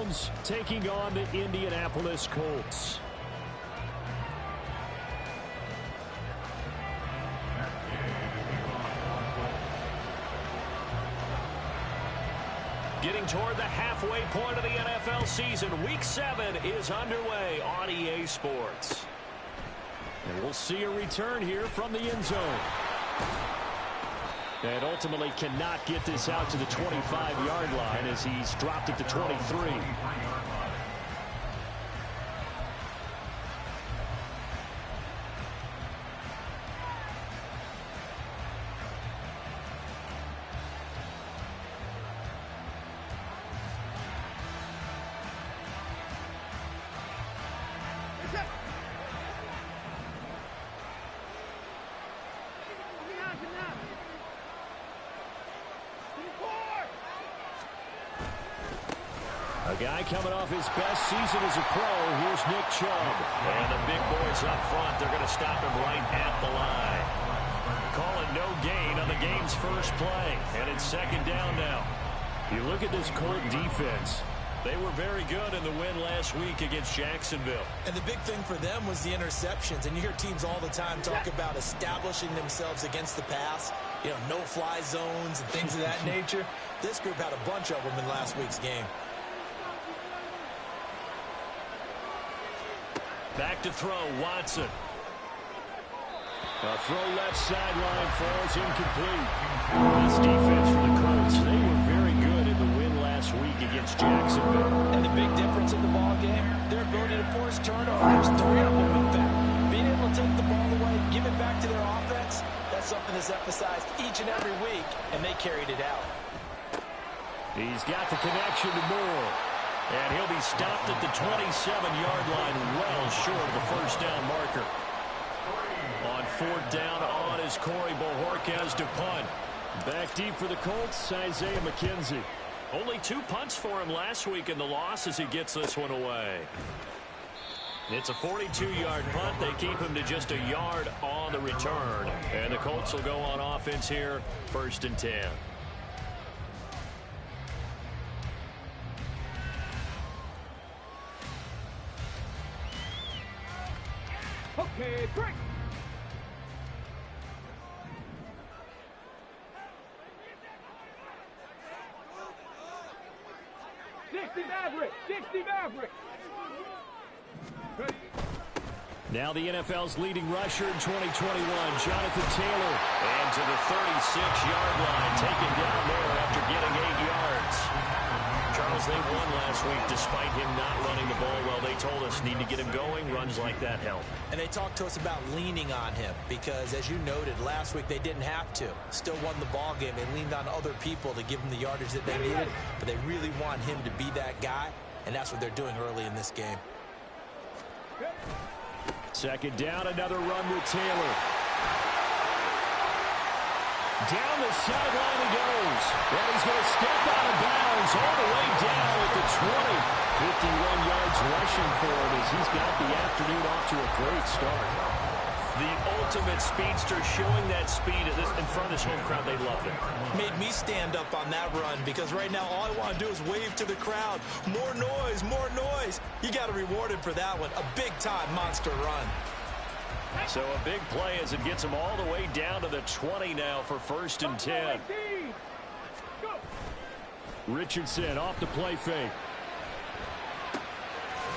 Browns taking on the Indianapolis Colts. Getting toward the halfway point of the NFL season. Week 7 is underway on EA Sports. And we'll see a return here from the end zone. And ultimately cannot get this out to the 25-yard line as he's dropped it to 23. A guy coming off his best season as a pro. Here's Nick Chubb. And the big boys up front, they're going to stop him right at the line. Calling no gain on the game's first play. And it's second down now. You look at this Colt defense. They were very good in the win last week against Jacksonville. And the big thing for them was the interceptions. And you hear teams all the time talk about establishing themselves against the pass. You know, no-fly zones and things of that nature. This group had a bunch of them in last week's game. Back to throw, Watson. A throw left sideline falls incomplete. This defense for the Colts, they were very good in the win last week against Jacksonville. And the big difference in the ball game, their ability to force turnovers, 3 of them in fact. Being able to take the ball away, give it back to their offense, that's something that's emphasized each and every week, and they carried it out. He's got the connection to Moore. And he'll be stopped at the 27-yard line, well short of the first down marker. On fourth down on is Corey Bojorquez to punt. Back deep for the Colts, Isaiah McKenzie. Only 2 punts for him last week in the loss as he gets this one away. It's a 42-yard punt. They keep him to just a yard on the return. And the Colts will go on offense here, 1st and 10. Okay, break. Dixie Maverick. Ready. Now the NFL's leading rusher in 2021, Jonathan Taylor. And to the 36-yard line, taken down there after getting 8 yards. Charles, they won last week despite him not running the ball well. They told us need to get him going. Runs like that help. And they talked to us about leaning on him because, as you noted, last week they didn't have to. Still won the ball game. They leaned on other people to give them the yardage that they needed, but they really want him to be that guy, and that's what they're doing early in this game. Second down, another run with Taylor. Down the sideline he goes. And he's going to step out of bounds all the way down at the 20. 51 yards rushing for him as he's got the afternoon off to a great start. The ultimate speedster, showing that speed in front of this home crowd. They loved it. Made me stand up on that run because right now all I want to do is wave to the crowd. More noise, more noise. You got to reward him for that one. A big-time monster run. So a big play as it gets him all the way down to the 20 now for 1st and 10. Richardson off the play fake.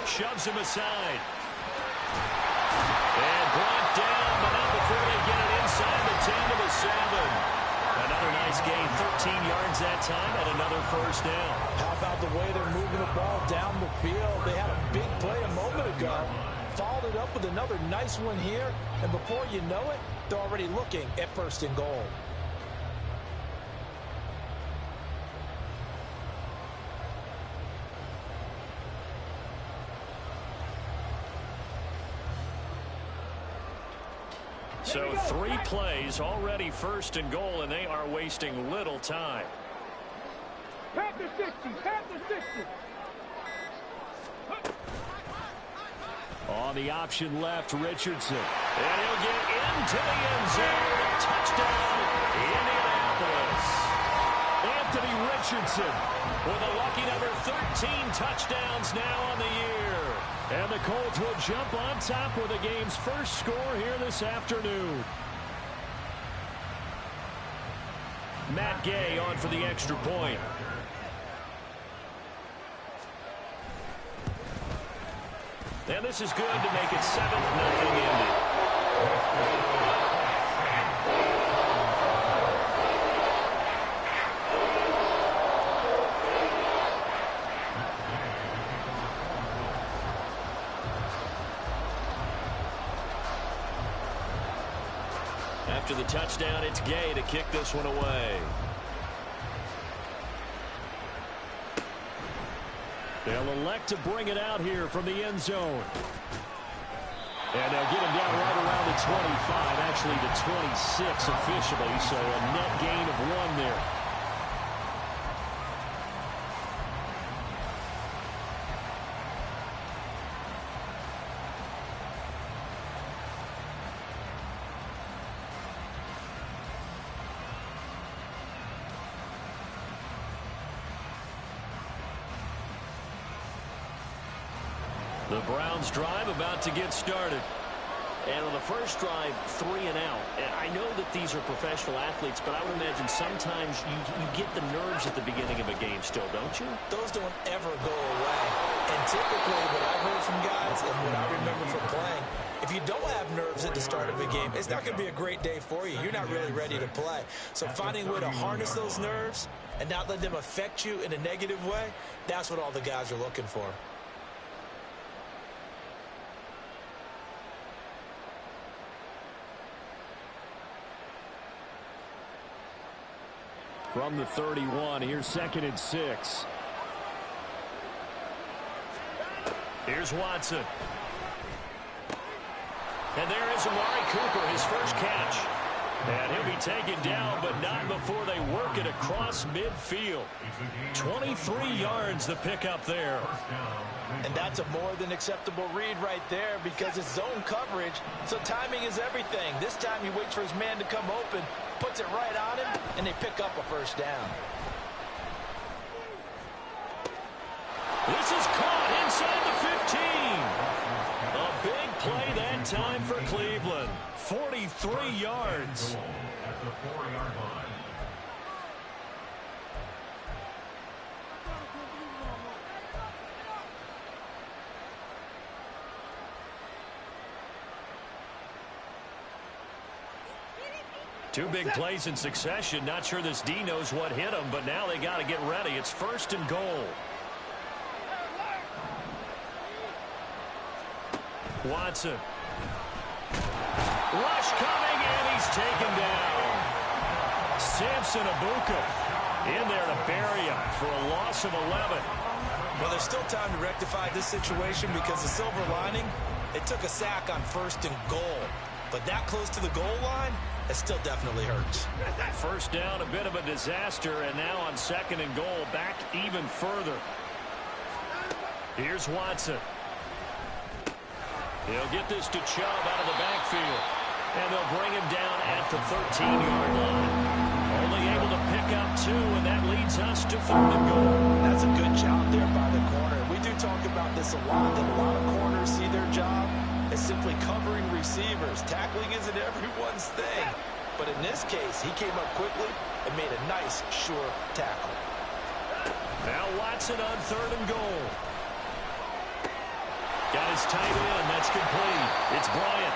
Shoves him aside. And brought down, but not before they get it inside the 10 to the 7. Another nice gain, 13 yards that time, and another 1st down. How about the way they're moving the ball down the field? They had a big play a moment ago. Followed it up with another nice one here, and before you know it, they're already looking at 1st and goal. So 3 plays, already 1st and goal, and they are wasting little time. Panther 60, Panther 60. On the option left, Richardson. And he'll get into the end zone. Touchdown, Indianapolis. Anthony Richardson Richardson with a lucky number 13 touchdowns now on the year. And the Colts will jump on top with the game's first score here this afternoon. Matt Gay on for the extra point. And this is good to make it 7-0 Indy. After the touchdown, it's Gay to kick this one away. They'll elect to bring it out here from the end zone. And they'll get him down right around the 25, actually the 26 officially, so a net gain of 1 there. The Browns drive about to get started. And on the first drive, 3 and out. And I know that these are professional athletes, but I would imagine sometimes you get the nerves at the beginning of a game still, don't you? Those don't ever go away. And typically what I've heard from guys and what I remember from playing, if you don't have nerves at the start of a game, it's not going to be a great day for you. You're not really ready to play. So finding a way to harness those nerves and not let them affect you in a negative way, that's what all the guys are looking for. From the 31, here's 2nd and 6. Here's Watson. And there is Amari Cooper, his first catch. And he'll be taken down, but not before they work it across midfield. 23 yards the pickup there. And that's a more than acceptable read right there because it's zone coverage, so timing is everything. This time he waits for his man to come open, puts it right on him, and they pick up a first down. This is caught inside the 15. A big play that time for Cleveland. 43 yards. At the 4-yard line. Two big plays in succession. Not sure this D knows what hit him, but now they got to get ready. It's 1st and goal. Watson. Rush coming, and he's taken down. Samson Abuka in there to bury him for a loss of 11. Well, there's still time to rectify this situation because the silver lining, it took a sack on 1st and goal. But that close to the goal line, it still definitely hurts. First down, a bit of a disaster, and now on 2nd and goal, back even further. Here's Watson. He'll get this to Chubb out of the backfield. And they'll bring him down at the 13-yard line. Only able to pick up 2, and that leads us to 3rd and goal. That's a good job there by the corner. We do talk about this a lot, that a lot of corners see their job as simply covering receivers. Tackling isn't everyone's thing. But in this case, he came up quickly and made a nice, sure tackle. Now Watson on 3rd and goal. Got his tight end. That's complete. It's Bryant.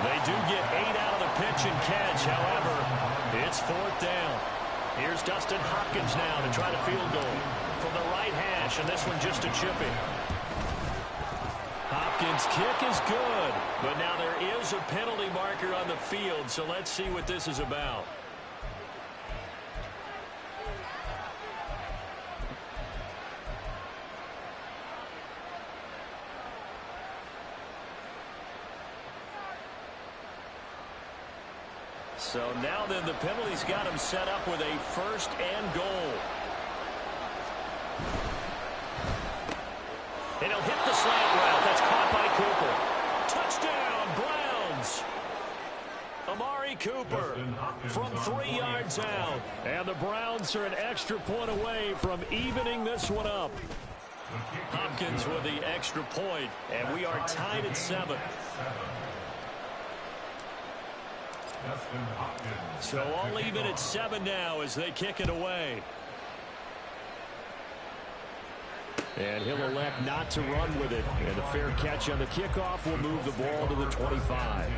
They do get 8 out of the pitch and catch. However, it's 4th down. Here's Dustin Hopkins now to try the field goal from the right hash, and this one just a chipping. Hopkins' kick is good, but now there is a penalty marker on the field, so let's see what this is about. So now then the penalty's got him set up with a 1st and goal. And he'll hit the slant route. That's caught by Cooper. Touchdown, Browns. Amari Amari Cooper from 3 yards out. And the Browns are an extra point away from evening this one up. Hopkins with the extra point, and we are tied at 7. So all even at 7 now as they kick it away. And he'll elect not to run with it. And a fair catch on the kickoff will move the ball to the 25.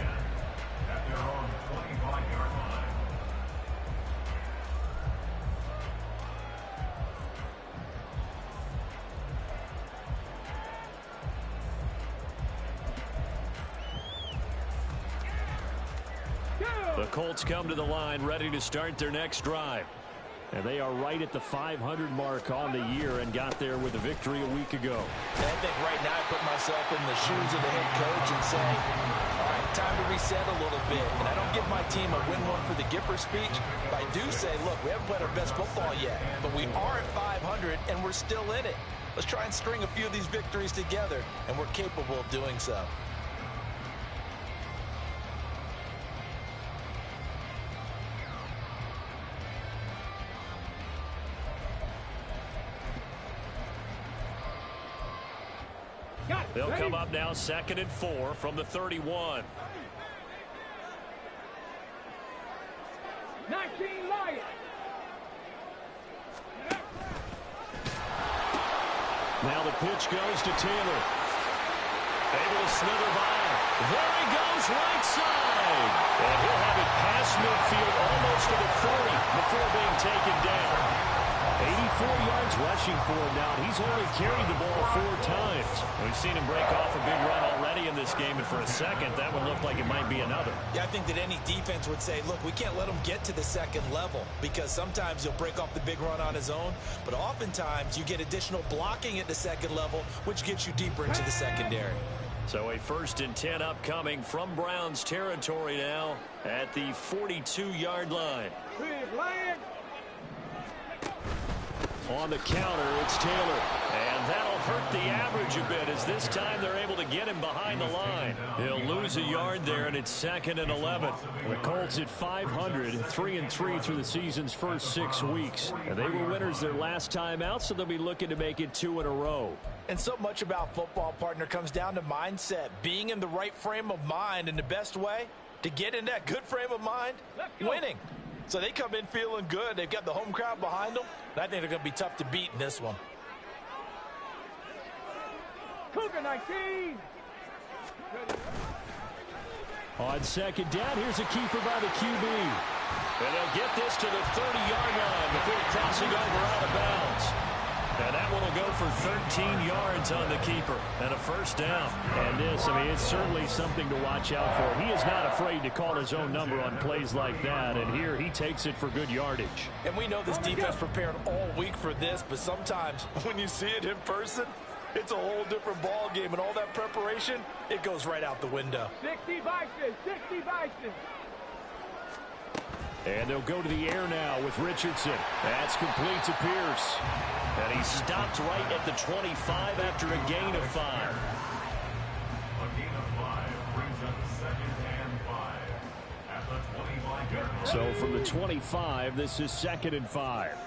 The Colts come to the line ready to start their next drive. And they are right at the 500 mark on the year and got there with a victory a week ago. And I think right now I put myself in the shoes of the head coach and say, all right, time to reset a little bit. And I don't give my team a win one for the Gipper speech, but I do say, look, we haven't played our best football yet, but we are at 500 and we're still in it. Let's try and string a few of these victories together, and we're capable of doing so. They'll come up now 2nd and 4 from the 31. 19 Lions. Now the pitch goes to Taylor. Able to slither by. There he goes, right side. And he'll have it past midfield almost to the 30 before being taken down. 84 yards rushing for him now. He's only carried the ball 4 times. We've seen him break off a big run already in this game, and for a second, that would look like it might be another. Yeah, I think that any defense would say, look, we can't let him get to the second level, because sometimes he'll break off the big run on his own, but oftentimes you get additional blocking at the second level, which gets you deeper into the secondary. So a 1st and 10 upcoming from Browns territory now at the 42-yard line. Lions. On the counter, it's Taylor. And that'll hurt the average a bit as this time they're able to get him behind the line. He'll lose a yard there, and it's 2nd and 11. The Colts at 500, 3-3 through the season's first 6 weeks. And they were winners their last time out, so they'll be looking to make it 2 in a row. And so much about football, partner, comes down to mindset. Being in the right frame of mind, and the best way to get in that good frame of mind, winning. So they come in feeling good. They've got the home crowd behind them. And I think they're going to be tough to beat in this one. Cougar 19. On 2nd down, here's a keeper by the QB. And they'll get this to the 30-yard line before crossing over out of bounds. And that one will go for 13 yards on the keeper and a 1st down. And this, I mean, it's certainly something to watch out for. He is not afraid to call his own number on plays like that. And here he takes it for good yardage. And we know this defense prepared all week for this, but sometimes when you see it in person, it's a whole different ball game. And all that preparation, it goes right out the window. 60 Bison, 60 Bison. And they'll go to the air now with Richardson. That's complete to Pierce. And he stopped right at the 25 after a gain of 5. A gain of 5 brings up 2nd and 5 at the 25-yard line. So from the 25, this is 2nd and 5.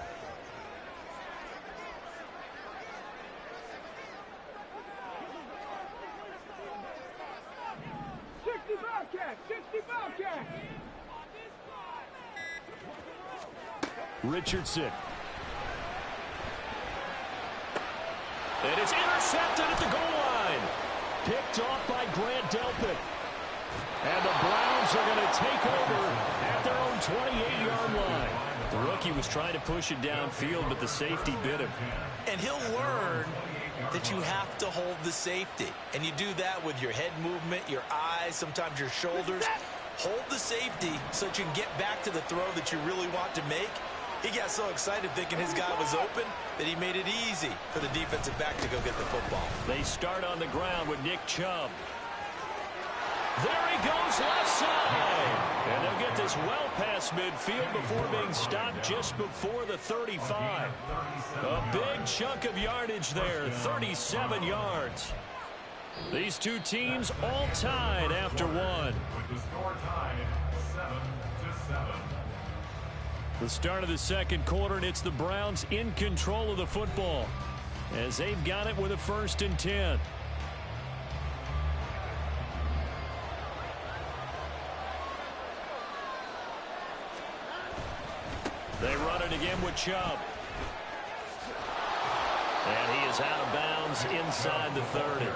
Richardson. And it's intercepted at the goal line. Picked off by Grant Delpit. And the Browns are going to take over at their own 28-yard line. The rookie was trying to push it downfield, but the safety bit him. And he'll learn that you have to hold the safety. And you do that with your head movement, your eyes, sometimes your shoulders. Hold the safety so that you can get back to the throw that you really want to make. He got so excited thinking his guy was open that he made it easy for the defensive back to go get the football. They start on the ground with Nick Chubb. There he goes left side. And they'll get this well past midfield before being stopped just before the 35. A big chunk of yardage there, 37 yards. These two teams all tied after one. With the score tied 7-7. The start of the second quarter, and it's the Browns in control of the football as they've got it with a 1st and 10. They run it again with Chubb. And he is out of bounds inside the 30.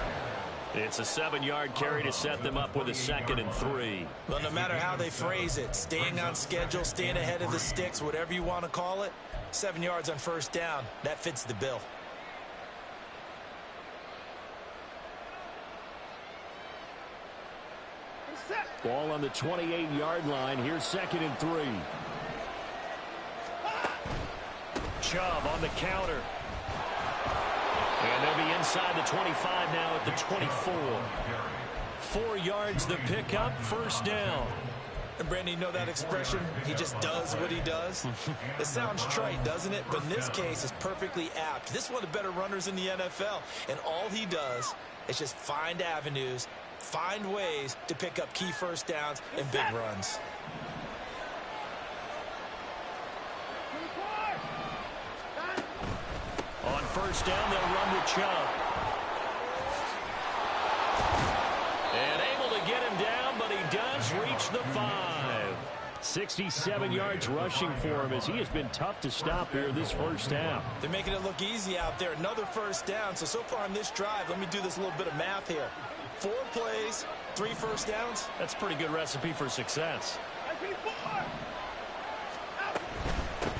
It's a 7-yard carry to set them up with a 2nd and 3. Well, no matter how they phrase it, staying on schedule, staying ahead of the sticks, whatever you want to call it, 7 yards on 1st down, that fits the bill. Ball on the 28-yard line. Here's 2nd and 3. Chubb on the counter. And they'll be inside the 25 now at the 24. 4 yards the pickup, 1st down. And Brandon, you know that expression? He just does what he does. It sounds trite, doesn't it? But in this case, it's perfectly apt. This is one of the better runners in the NFL. And all he does is just find avenues, find ways to pick up key 1st downs and big runs. On 1st down, they'll run with Chubb. And able to get him down, but he does reach the 5. 67 yards rushing for him as he has been tough to stop here this 1st half. They're making it look easy out there. Another 1st down. So far on this drive, let me do this little bit of math here. 4 plays, 3 1st downs. That's a pretty good recipe for success.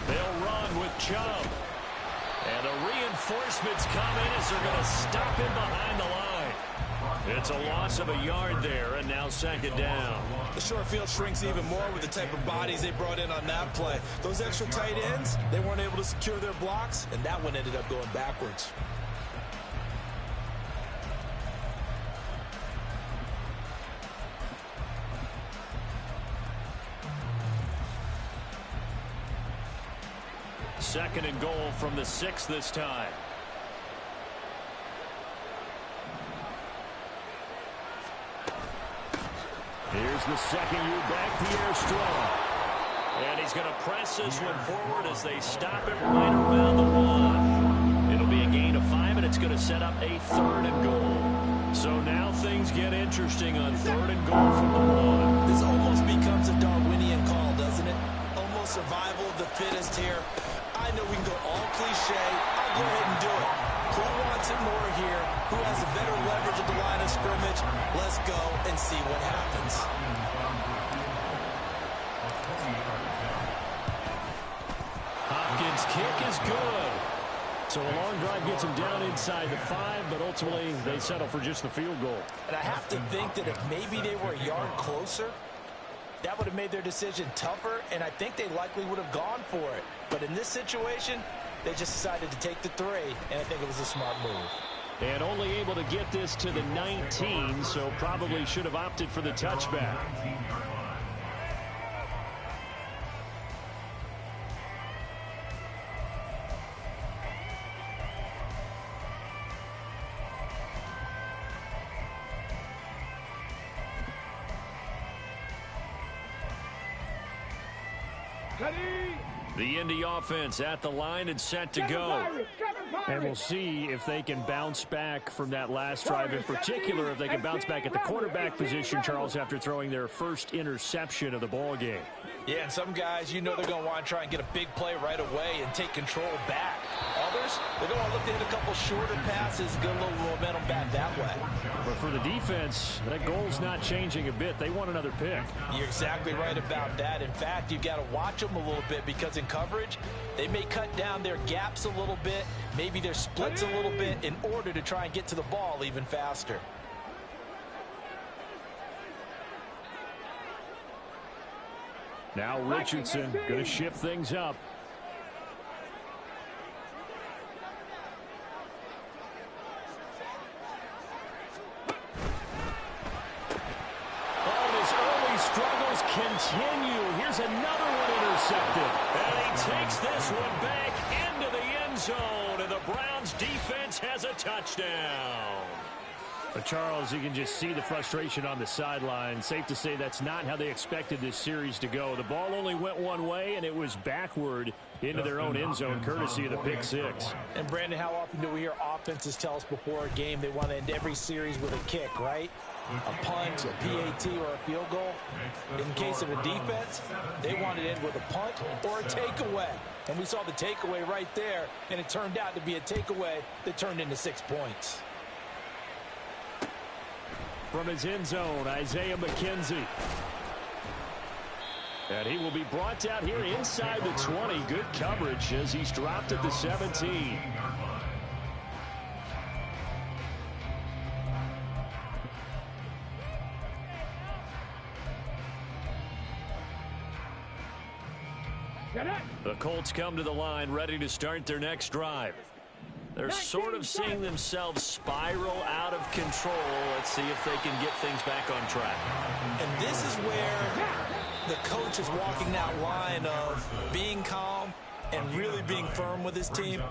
They'll run with Chubb. And the reinforcements come in as they're going to stop him behind the line. It's a loss of a yard there, and now 2nd down. The short field shrinks even more with the type of bodies they brought in on that play. Those extra tight ends, they weren't able to secure their blocks, and that one ended up going backwards. Second and goal from the 6 this time. Here's the 2nd-year back, Pierre Strong. And he's going to press this one forward as they stop it right around the 1. It'll be a gain of 5, and it's going to set up a 3rd and goal. So now things get interesting on 3rd and goal from the 1. This almost becomes a Darwinian call, doesn't it? Almost survival of the fittest here. I know we can go all cliche. I'll go ahead and do it. Who wants it more here? Who has a better leverage at the line of scrimmage? Let's go and see what happens. Hopkins' kick is good. So a long drive gets him down inside the 5, but ultimately they settle for just the field goal. And I have to think that if maybe they were a yard closer, that would have made their decision tougher, and I think they likely would have gone for it. But in this situation, they just decided to take the 3, and I think it was a smart move. And only able to get this to the 19, so probably should have opted for the touchback. The Indy offense at the line and set to go. And we'll see if they can bounce back from that last drive. In particular, if they can bounce back at the quarterback position, Charles, after throwing their first interception of the ball game. Yeah, and some guys, you know they're going to want to try and get a big play right away and take control back. Others, they're going to look to hit a couple shorter passes, get a little momentum back that way. But for the defense, that goal's not changing a bit. They want another pick. You're exactly right about that. In fact, you've got to watch them a little bit because in coverage, they may cut down their gaps a little bit, maybe their splits a little bit in order to try and get to the ball even faster. Now Richardson going to shift things up. Oh, his early struggles continue. Here's another one intercepted. And he takes this one back into the end zone. And the Browns defense has a touchdown. Charles, you can just see the frustration on the sideline. Safe to say that's not how they expected this series to go. The ball only went one way, and it was backward into their own end zone, courtesy of the pick six. And, Brandon, how often do we hear offenses tell us before a game they want to end every series with a kick, right? A punt, a PAT, or a field goal. In case of a defense, they want to end with a punt or a takeaway. And we saw the takeaway right there, and it turned out to be a takeaway that turned into 6 points. From his end zone, Isaiah McKenzie. And he will be brought down here inside the 20. Good coverage as he's dropped at the 17. The Colts come to the line ready to start their next drive. They're sort of seeing themselves spiral out of control. Let's see if they can get things back on track. And this is where the coach is walking that line of being calm and really being firm with his team.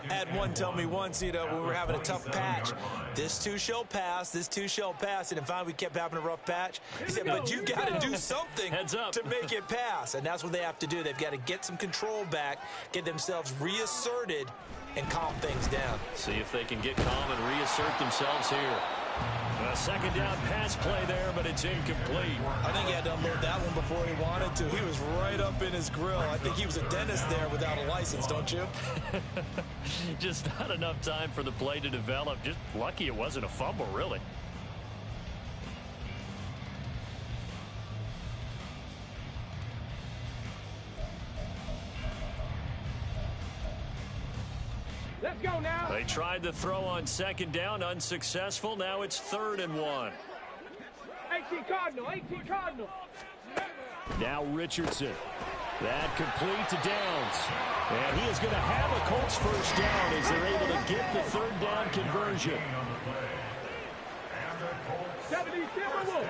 I had one tell me once, when we were having a tough patch, this too shall pass, this too shall pass. And finally we kept having a rough patch. He said, but you got to do something to make it pass. And that's what they have to do. They've got to get some control back, get themselves reasserted, and calm things down. See if they can get calm and reassert themselves here. A second down pass play there, but it's incomplete. I think he had to unload that one before he wanted to. He was right up in his grill. I think he was a dentist there without a license, don't you? Just not enough time for the play to develop. Just lucky it wasn't a fumble, really. Let's go now. They tried to throw on second down, unsuccessful. Now it's 3rd and 1. 18 Cardinal, 18 Cardinal. Now Richardson. That complete to Downs. And he is going to have a Colts first down as they're able to get the 3rd down conversion. 70 Timberwolves.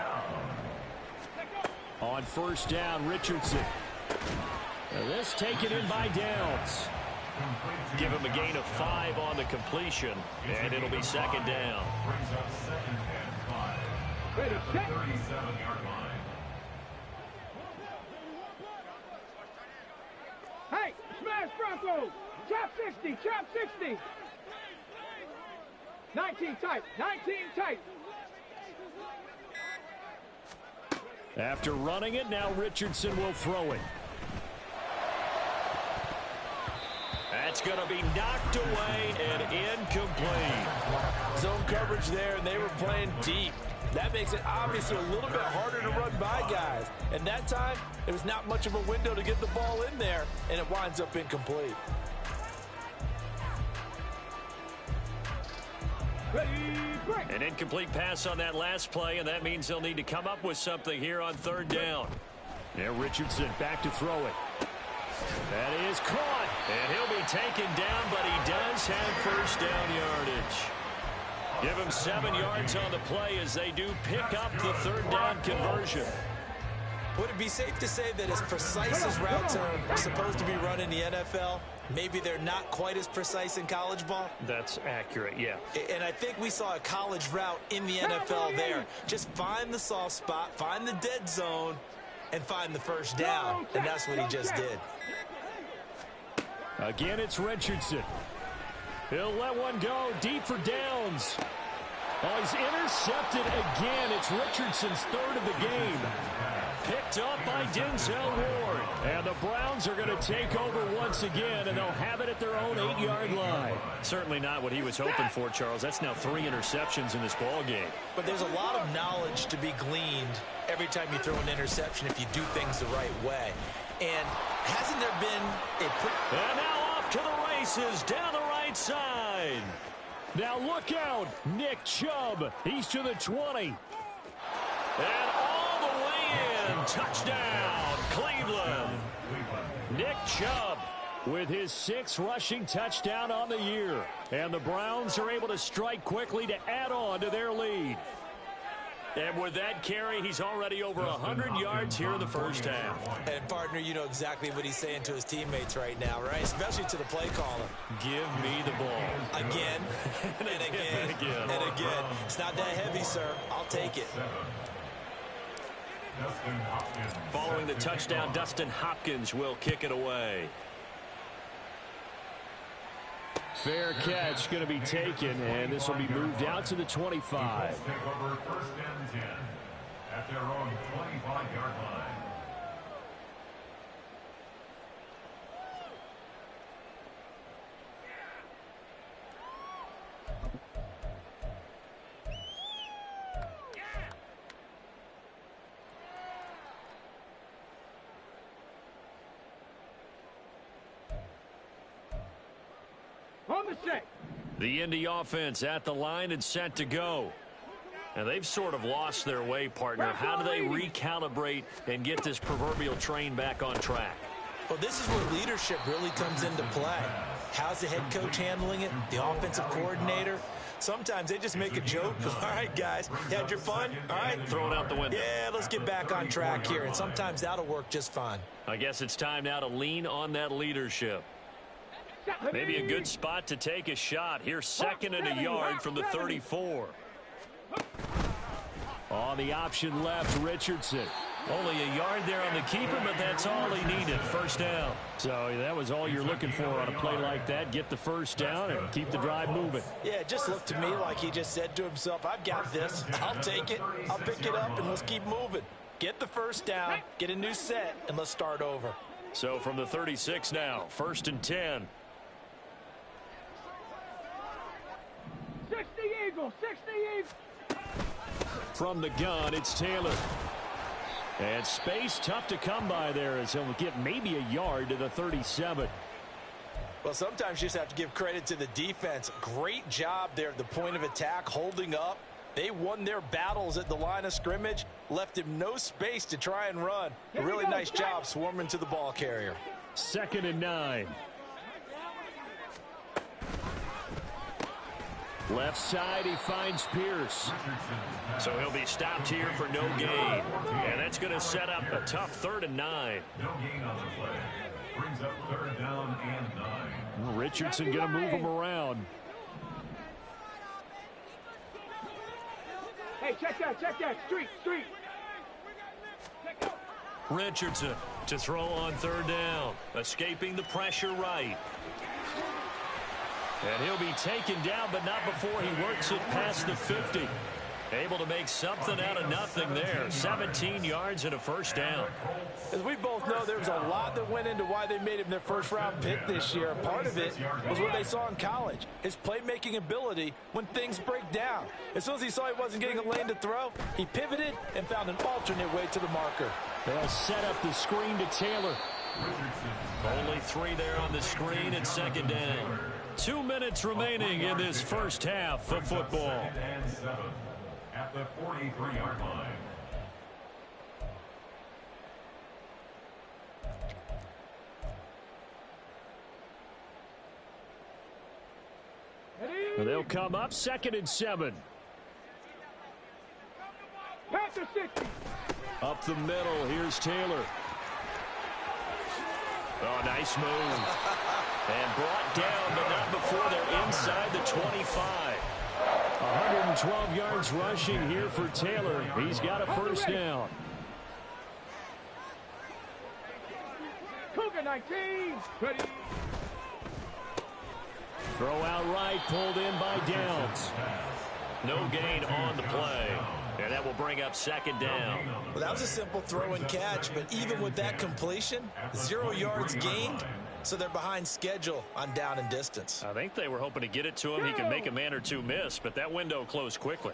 On first down, Richardson. And this taken in by Downs. Give him a gain of 5 on the completion, and it'll be 2nd down. Ready, set. Hey, smash Broncos. Chop 60, chop 60. 19 tight, 19 tight. After running it, now Richardson will throw it. That's going to be knocked away and incomplete. Zone coverage there, and they were playing deep. That makes it obviously a little bit harder to run by guys. And that time, there was not much of a window to get the ball in there, and it winds up incomplete. Ready, break. An incomplete pass on that last play, and that means they'll need to come up with something here on 3rd down. Now Richardson back to throw it. That is caught, and he'll be taken down, but he does have first down yardage. Give him 7 yards on the play as they do pick up the 3rd down conversion. Would it be safe to say that as precise as routes are supposed to be run in the NFL, maybe they're not quite as precise in college ball? That's accurate, yeah. And I think we saw a college route in the NFL there. Just find the soft spot, find the dead zone, and find the first down. And that's what he just did. Again, it's Richardson. He'll let one go deep for Downs. Oh, he's intercepted again. It's Richardson's 3rd of the game. Picked up by Denzel Ward. And the Browns are going to take over once again, and they'll have it at their own 8-yard line. Certainly not what he was hoping for, Charles. That's now 3 interceptions in this ball game. But there's a lot of knowledge to be gleaned every time you throw an interception if you do things the right way. And hasn't there been a... And now off to the races down the right side. Now look out, Nick Chubb. He's to the 20. And all the way in. Touchdown, Cleveland. Nick Chubb with his 6th rushing touchdown on the year. And the Browns are able to strike quickly to add on to their lead. And with that carry, he's already over 100 yards here in the first half. And, partner, you know exactly what he's saying to his teammates right now, right? Especially to the play caller. Give me the ball. Again, and again, and again. It's not not that heavy, sir. I'll take it. Following the touchdown, Dustin Hopkins will kick it away. Fair catch going to be taken, and this will be moved out to the 25. Take over 1st and 10 at their own 25-yard line. On the set. The Indy offense at the line and set to go. And they've sort of lost their way, partner. How do they recalibrate and get this proverbial train back on track? Well, this is where leadership really comes into play. How's the head coach handling it? The offensive coordinator? Sometimes they just make a joke. All right, guys, you had your fun? All right. Throw it out the window. Yeah, let's get back on track here. And sometimes that'll work just fine. I guess it's time now to lean on that leadership. Maybe a good spot to take a shot. Here's 2nd and a yard from the 34. On the option left, Richardson. Only a yard there on the keeper, but that's all he needed. First down. So that was all you're looking for on a play like that. Get the first down and keep the drive moving. Yeah, it just looked to me like he just said to himself, I've got this. I'll take it. I'll pick it up, and let's keep moving. Get the first down, get a new set, and let's start over. So from the 36 now, 1st and 10. 60 Eagles, 60 Eagles. From the gun, it's Taylor. And space tough to come by there as he'll get maybe a yard to the 37. Well, sometimes you just have to give credit to the defense. Great job there at the point of attack, holding up. They won their battles at the line of scrimmage, left him no space to try and run. A really nice job swarming to the ball carrier. 2nd and 9. Left side, he finds Pierce. So he'll be stopped here for no gain. And that's going to set up a tough 3rd and 9. No gain on the play. Brings up 3rd down and 9. Richardson going to move him around. Hey, check that. Street. Richardson to throw on 3rd down. Escaping the pressure right. And he'll be taken down, but not before he works it past the 50. Able to make something out of nothing there. 17 yards and a first down. As we both know, there was a lot that went into why they made him their first-round pick this year. Part of it was what they saw in college, his playmaking ability when things break down. As soon as he saw he wasn't getting a lane to throw, he pivoted and found an alternate way to the marker. They'll set up the screen to Taylor. Only 3 there on the screen and 2nd down. 2 minutes remaining in this first half of football. And 7 at the 43-yard line. They'll come up 2nd and 7. Panther 60. Up the middle, here's Taylor. Oh, nice move. And brought down, but not before they're inside the 25. 112 yards rushing here for Taylor. He's got a first down. Cougar 19. Ready. Throw out right, pulled in by Downs. No gain on the play. And that will bring up 2nd down. Well, that was a simple throw and catch, but even with that completion, 0 yards gained, so they're behind schedule on down and distance. I think they were hoping to get it to him. He could make a man or two miss, but that window closed quickly.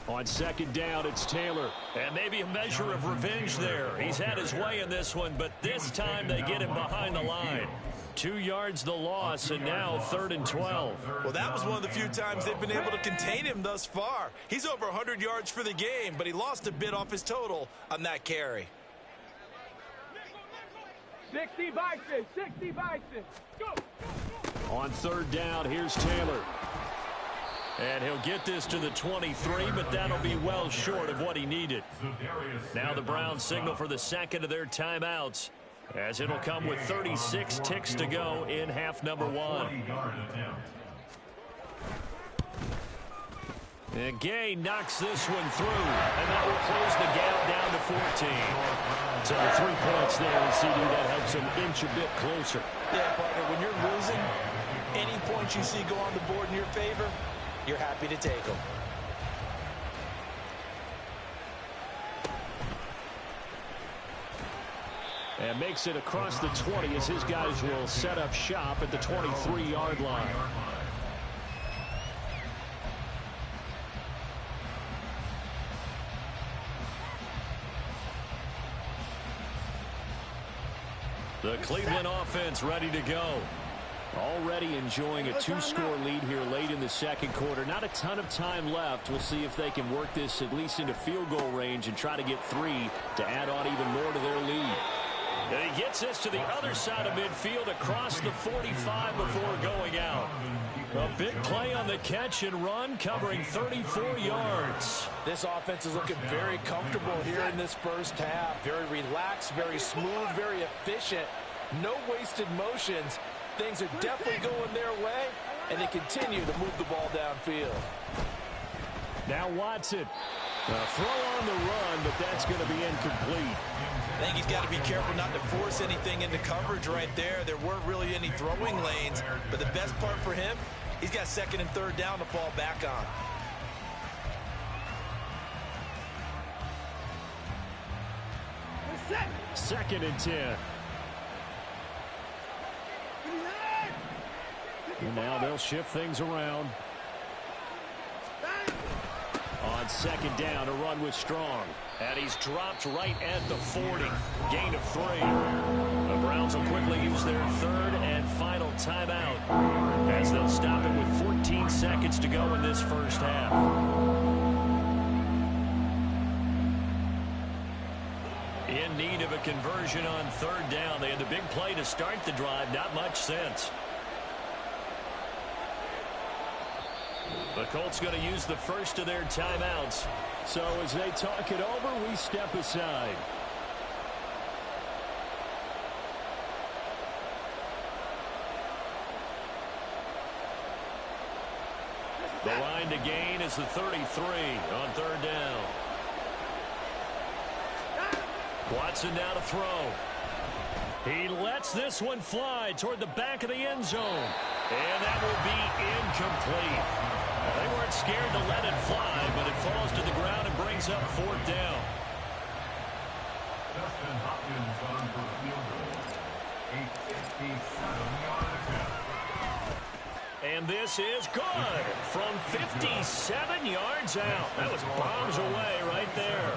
On 2nd down, it's Taylor. And maybe a measure of revenge there. He's had his way in this one, but this time they get him behind the line. 2 yards the loss, and now 3rd and 12. Well, that was one of the few times they've been able to contain him thus far. He's over 100 yards for the game, but he lost a bit off his total on that carry. 60 Bison, 60 Bison. Go. On 3rd down, here's Taylor. And he'll get this to the 23, but that'll be well short of what he needed. Now the Browns signal for the 2nd of their timeouts. as it'll come with 36 ticks to go in half number one. And Gay knocks this one through, and that will close the gap down to 14. So the 3 points there, and CD, that helps them inch a bit closer. Yeah, partner, when you're losing, any points you see go on the board in your favor, you're happy to take them. And makes it across the 20 as his guys will set up shop at the 23-yard line. The Cleveland offense ready to go. Already enjoying a 2-score lead here late in the second quarter. Not a ton of time left. We'll see if they can work this at least into field goal range and try to get 3 to add on even more to their lead. And he gets this to the other side of midfield across the 45 before going out. A big play on the catch and run, covering 34 yards. This offense is looking very comfortable here in this first half. Very relaxed, very smooth, very efficient. No wasted motions. Things are definitely going their way, and they continue to move the ball downfield. Now Watson. A throw on the run, but that's going to be incomplete. I think he's got to be careful not to force anything into coverage right there. There weren't really any throwing lanes, but the best part for him, he's got 2nd and 3rd down to fall back on. Second and 10. And now they'll shift things around. On 2nd down, a run with Strong. And he's dropped right at the 40. Gain of 3. The Browns will quickly use their 3rd and final timeout, as they'll stop it with 14 seconds to go in this first half. In need of a conversion on 3rd down. They had the big play to start the drive. Not much sense. The Colts going to use the first of their timeouts. So as they talk it over, we step aside. The line to gain is the 33 on 3rd down. Watson now to throw. He lets this one fly toward the back of the end zone. And that will be incomplete. They weren't scared to let it fly, but it falls to the ground and brings up 4th down. Justin Hopkins on for the field goal. A 57-yard attempt. And this is good from 57 yards out. That was bombs away right there.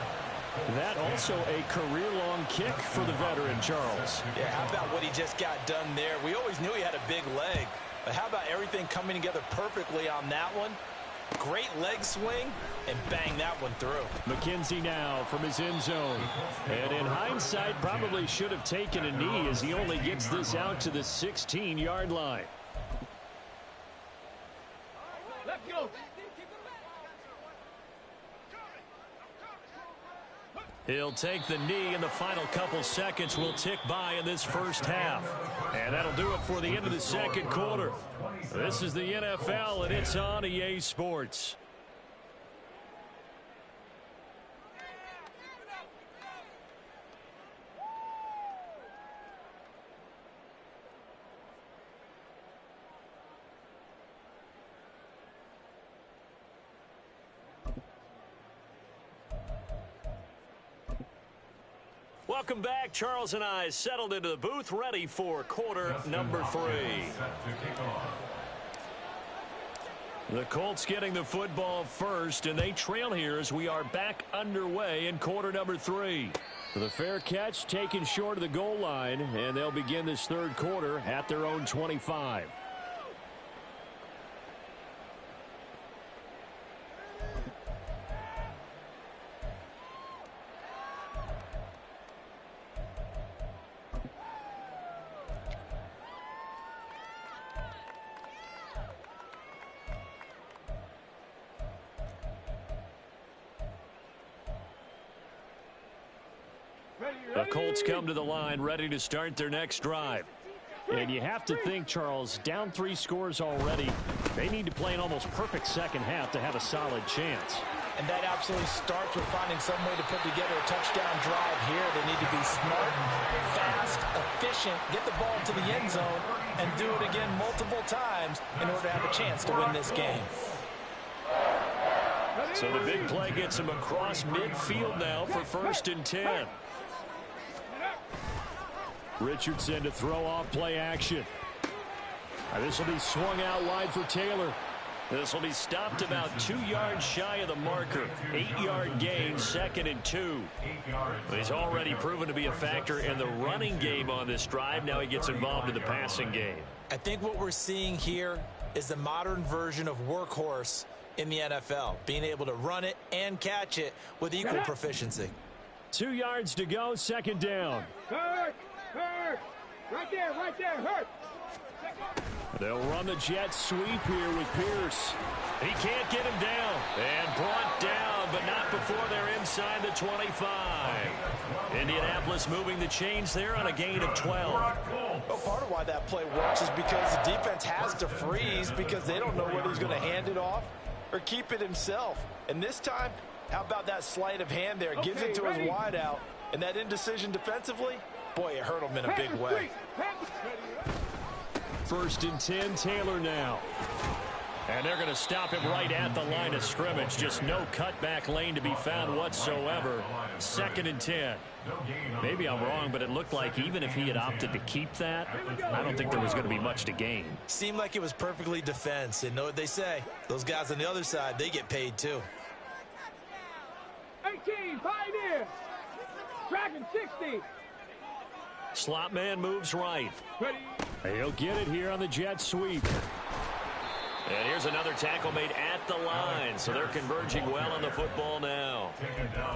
That also a career-long kick for the veteran, Charles. Yeah, how about what he just got done there? We always knew he had a big leg, but how about everything coming together perfectly on that one? Great leg swing, and bang that one through. McKenzie now from his end zone. And in hindsight, probably should have taken a knee as he only gets this out to the 16-yard line. Let's go. He'll take the knee, and the final couple seconds will tick by in this first half. And that'll do it for the end of the second quarter. This is the NFL, and it's on EA Sports. Welcome back. Charles and I settled into the booth, ready for quarter number 3. The Colts getting the football first, and they trail here as we are back underway in quarter number 3. The fair catch taken short of the goal line, and they'll begin this third quarter at their own 25. The Colts come to the line ready to start their next drive. And you have to think, Charles, down 3 scores already. They need to play an almost perfect second half to have a solid chance. And that absolutely starts with finding some way to put together a touchdown drive here. They need to be smart, fast, efficient, get the ball to the end zone, and do it again multiple times in order to have a chance to win this game. So the big play gets him across midfield now for 1st and 10. Richardson to throw off play action. This will be swung out wide for Taylor. This will be stopped about 2 yards shy of the marker. 8-yard gain, 2nd and 2. He's already proven to be a factor in the running game on this drive. Now he gets involved in the passing game. I think what we're seeing here is the modern version of workhorse in the NFL, being able to run it and catch it with equal proficiency. 2 yards to go, 2nd down. Hurt! Right there, hurt! They'll run the jet sweep here with Pierce. He can't get him down. And brought down, but not before they're inside the 25. Indianapolis moving the chains there on a gain of 12. Well, part of why that play works is because the defense has to freeze because they don't know whether he's going to hand it off or keep it himself. And this time, how about that sleight of hand there? Gives it to his wideout. And that indecision defensively, boy, it hurt him in a big way. 1st and 10, Taylor now. And they're going to stop him right at the line of scrimmage. Just no cutback lane to be found whatsoever. 2nd and 10. Maybe I'm wrong, but it looked like even if he had opted to keep that, I don't think there was going to be much to gain. Seemed like it was perfectly defense. And know what they say? Those guys on the other side, they get paid too. 18, Pioneer! Dragon 60! Slot man moves right. He'll get it here on the jet sweep. And here's another tackle made at the line. So they're converging well on the football now.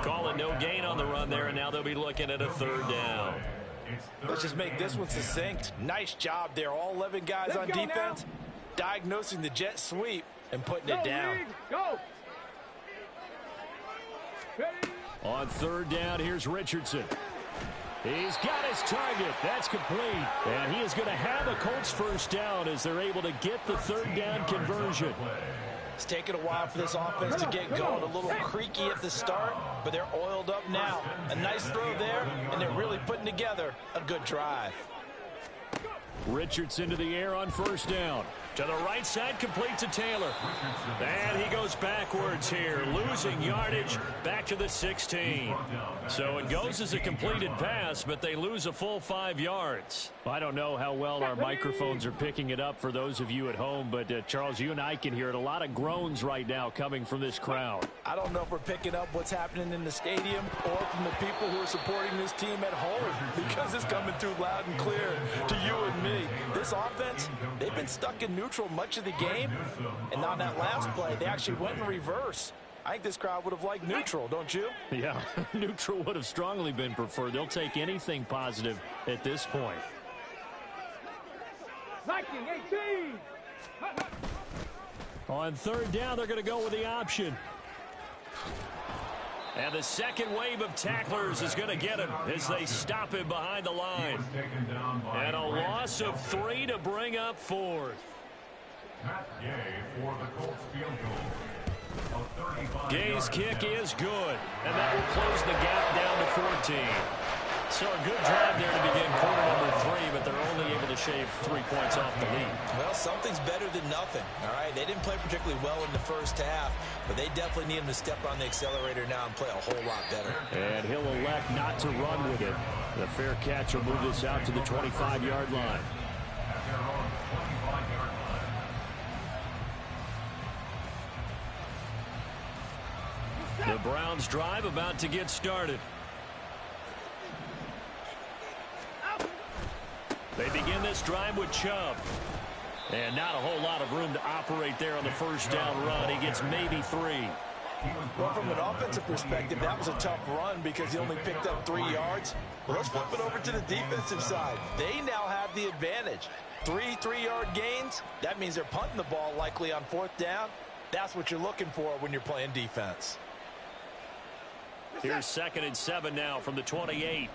Calling no gain on the run there, and now they'll be looking at a 3rd down. Let's just make this one succinct. Nice job there. All 11 guys on defense diagnosing the jet sweep and putting it down. Go! On 3rd down, here's Richardson. He's got his target. That's complete. And he is going to have a Colts 1st down as they're able to get the 3rd down conversion. It's taken a while for this offense to get going. A little creaky at the start, but they're oiled up now. A nice throw there, and they're really putting together a good drive. Richardson to the air on 1st down. To the right side, complete to Taylor. And he goes backwards here, losing yardage back to the 16. So it goes as a completed pass, but they lose a full 5 yards. I don't know how well our microphones are picking it up for those of you at home, but Charles, you and I can hear it. A lot of groans right now coming from this crowd. I don't know if we're picking up what's happening in the stadium or from the people who are supporting this team at home, because it's coming through loud and clear to you and me. This offense, they've been stuck in neutral much of the game, and on that last play, they actually went in reverse. I think this crowd would have liked neutral, don't you? Yeah, neutral would have strongly been preferred. They'll take anything positive at this point. 19-18. On 3rd down, they're going to go with the option. And the second wave of tacklers is going to get him as they stop him behind the line. And a loss of 3 to bring up 4th. Gay's kick is good, and that will close the gap down to 14. So a good drive there to begin quarter number 3, but they're only able to shave 3 points off the lead. Well, something's better than nothing, all right? They didn't play particularly well in the first half, but they definitely need him to step on the accelerator now and play a whole lot better. And he'll elect not to run with it. The fair catch will move this out to the 25-yard line. The Browns drive about to get started. They begin this drive with Chubb. And not a whole lot of room to operate there on the 1st down run. He gets maybe 3. Well, from an offensive perspective, that was a tough run because he only picked up 3 yards. Well, let's flip it over to the defensive side. They now have the advantage. 3 3-yard gains. That means they're punting the ball likely on 4th down. That's what you're looking for when you're playing defense. Here's 2nd and 7 now from the 28.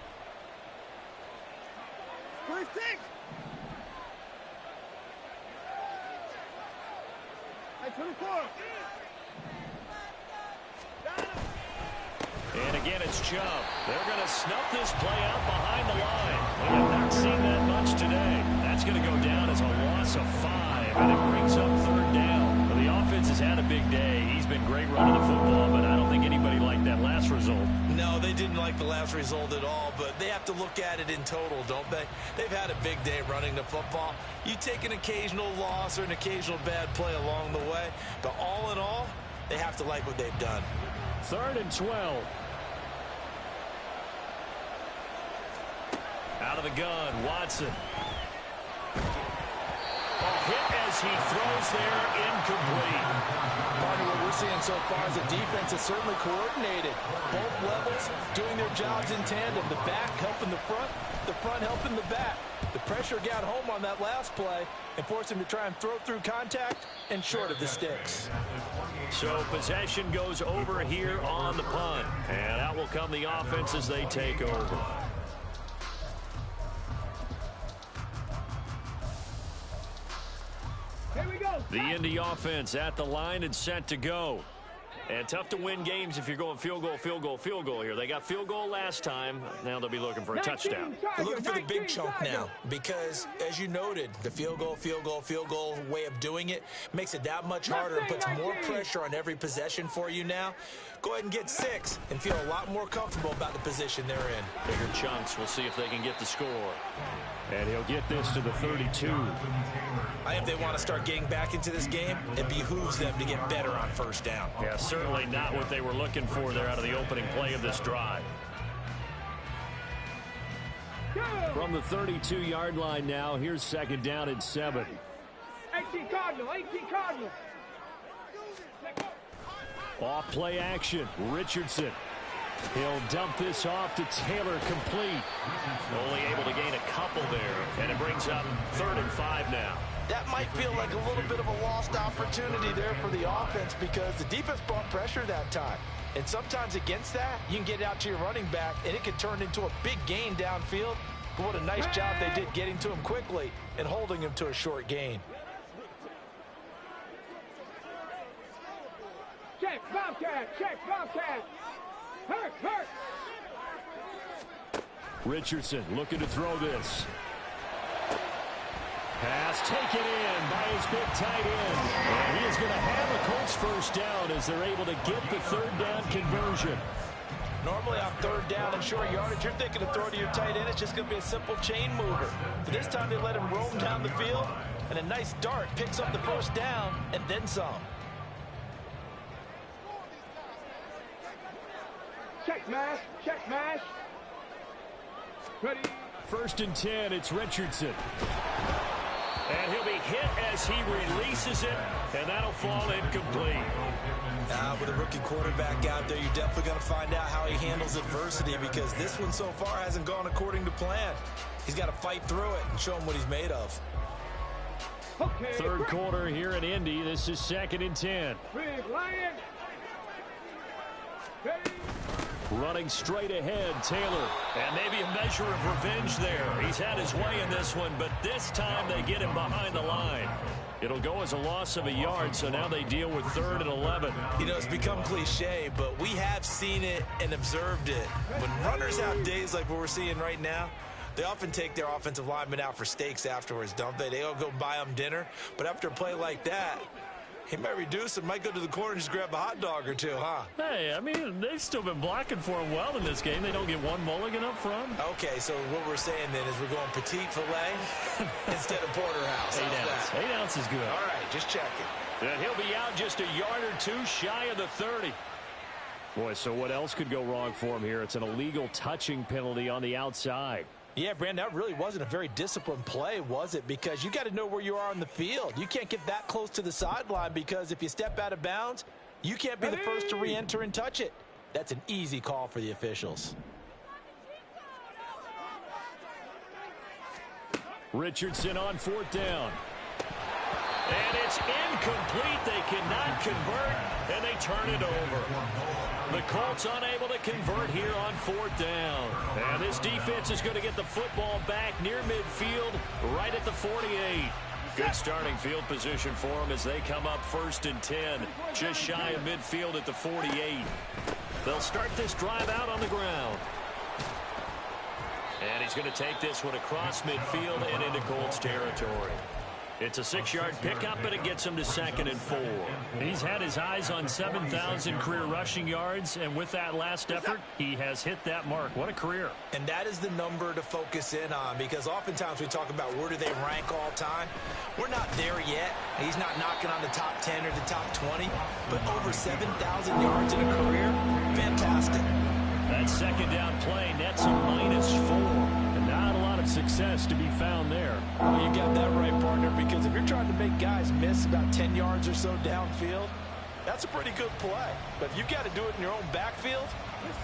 26. Hey, 24. And again, it's Chubb. They're going to snuff this play out behind the line. We have not seen that much today. That's going to go down as a loss of 5, and it brings up 3rd down. Well, the offense has had a big day. He's been great running the football, but I don't think anybody liked that last result. No, they didn't like the last result at all, but they have to look at it in total, don't they? They've had a big day running the football. You take an occasional loss or an occasional bad play along the way, but all in all, they have to like what they've done. 3rd and 12. Out of the gun, Watson. Hit as he throws there, incomplete. Partner, what we're seeing so far is a defense that's certainly coordinated. Both levels doing their jobs in tandem. The back helping the front helping the back. The pressure got home on that last play and forced him to try and throw through contact and short of the sticks. So possession goes over here on the punt. And out will come the offense as they take over. Here we go. The Indy offense at the line and set to go. And tough to win games if you're going field goal, field goal, field goal here. They got field goal last time. Now they'll be looking for a touchdown. They're looking for the big chunk now because, as you noted, the field goal way of doing it makes it that much harder and puts more pressure on every possession for you now. Go ahead and get 6 and feel a lot more comfortable about the position they're in. Bigger chunks. We'll see if they can get the score. And he'll get this to the 32. I think they want to start getting back into this game. It behooves them to get better on 1st down. Yeah, certainly not what they were looking for there out of the opening play of this drive. From the 32-yard line now, here's 2nd down and 7. 18 Cardinal, 18 Cardinal. Off play action, Richardson. He'll dump this off to Taylor, complete. Only able to gain a couple there, and it brings up 3rd and 5 now. That might feel like a little bit of a lost opportunity there for the offense because the defense brought pressure that time. And sometimes against that, you can get out to your running back, and it can turn into a big gain downfield. But what a nice job they did getting to him quickly and holding him to a short gain. Check, Bobcat, check, Bobcat. Hurt, hurt. Richardson looking to throw this. Pass taken in by his big tight end. And he is going to have a Colts 1st down as they're able to get the 3rd down conversion. Normally on 3rd down and short yardage, you're thinking of throw to your tight end. It's just going to be a simple chain mover. But this time they let him roam down the field, and a nice dart picks up the 1st down and then some. Check mash, check mash. Ready. 1st and 10, it's Richardson. And he'll be hit as he releases it, and that'll fall incomplete. With a rookie quarterback out there, you're definitely going to find out how he handles adversity because this one so far hasn't gone according to plan. He's got to fight through it and show him what he's made of. Okay. 3rd quarter here in Indy. This is 2nd and 10. Big Lion. Ready. Running straight ahead, Taylor. And maybe a measure of revenge there. He's had his way in this one, but this time they get him behind the line. It'll go as a loss of a yard, so now they deal with 3rd and 11. You know, it's become cliche, but we have seen it and observed it. When runners have days like what we're seeing right now, they often take their offensive linemen out for steaks afterwards, don't they? They all go buy them dinner. But after a play like that, he might reduce it, might go to the corner and just grab a hot dog or two, huh? Hey, I mean, they've still been blocking for him well in this game. They don't get one mulligan up front. Okay, so what we're saying then is we're going petite filet instead of porterhouse. 8 ounce. 8 ounce is good. All right, just checking. And he'll be out just a yard or two shy of the 30. Boy, so what else could go wrong for him here? It's an illegal touching penalty on the outside. Yeah, Brandon, that really wasn't a very disciplined play, was it? Because you got to know where you are on the field. You can't get that close to the sideline because if you step out of bounds, you can't be the first to re-enter and touch it. That's an easy call for the officials. Richardson on 4th down. And it's incomplete. They cannot convert, and they turn it over. The Colts unable to convert here on 4th down. And this defense is going to get the football back near midfield, right at the 48. Good starting field position for them as they come up 1st and 10, just shy of midfield at the 48. They'll start this drive out on the ground. And he's going to take this one across midfield and into Colts territory. It's a 6-yard pickup, but it gets him to 2nd and 4. He's had his eyes on 7,000 career rushing yards, and with that last effort, he has hit that mark. What a career. And that is the number to focus in on, because oftentimes we talk about where do they rank all time. We're not there yet. He's not knocking on the top 10 or the top 20, but over 7,000 yards in a career, fantastic. That 2nd down play nets a -4. And not a lot of success to be found there. Well, you got that right, partner, because if you're trying to make guys miss about 10 yards or so downfield, that's a pretty good play. But if you've got to do it in your own backfield,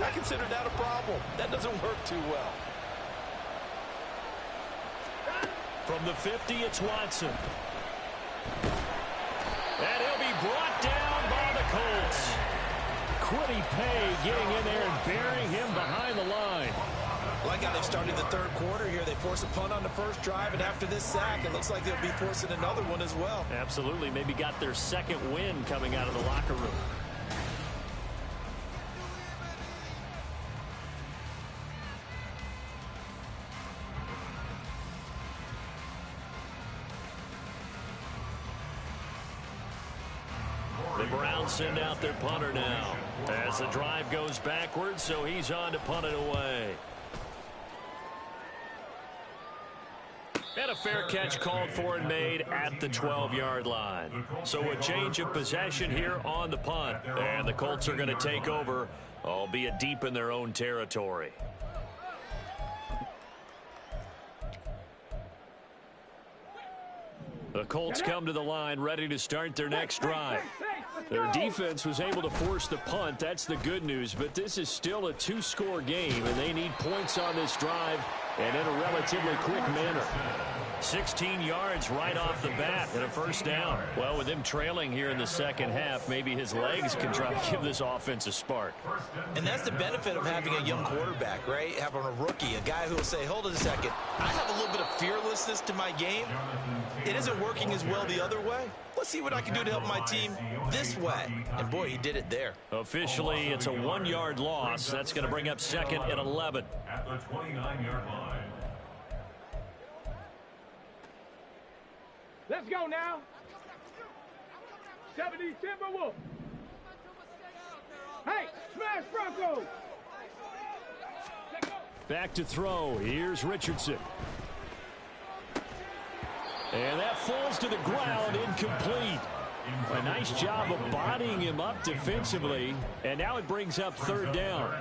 I consider that a problem. That doesn't work too well. From the 50, it's Watson. And he'll be brought down by the Colts. Quiddy Pay getting in there and burying him behind the line. Like how they've started the 3rd quarter here. They force a punt on the 1st drive, and after this sack, it looks like they'll be forcing another one as well. Absolutely. Maybe got their 2nd win coming out of the locker room. The Browns send out their punter now as the drive goes backwards, so he's on to punt it away. And a fair catch called for and made at the 12-yard line. So a change of possession here on the punt. And the Colts are going to take over, albeit deep in their own territory. The Colts come to the line ready to start their next drive. Their defense was able to force the punt. That's the good news. But this is still a 2-score game, and they need points on this drive and in a relatively quick manner. 16 yards right off the bat and a 1st down. Well, with him trailing here in the 2nd half, maybe his legs can try to give this offense a spark. And that's the benefit of having a young quarterback, right? Having a rookie, a guy who will say, hold it a second, I have a little bit of fearlessness to my game. It isn't working as well the other way. Let's see what I can do to help my team this way. And, boy, he did it there. Officially, it's a 1-yard loss. That's going to bring up 2nd and 11. At the 29-yard line. Let's go now. 70 Timberwolves. Hey, smash Broncos. Back to throw. Here's Richardson. And that falls to the ground, incomplete. A nice job of bodying him up defensively. And now it brings up 3rd down.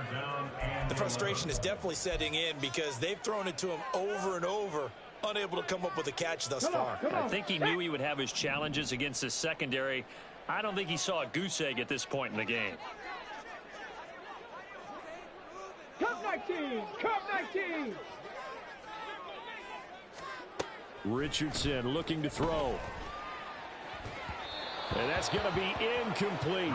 The frustration is definitely setting in because they've thrown it to him over and over, unable to come up with a catch thus far. I think he knew he would have his challenges against his secondary. I don't think he saw a goose egg at this point in the game. Cup 19, Cup 19. Richardson looking to throw. And that's going to be incomplete.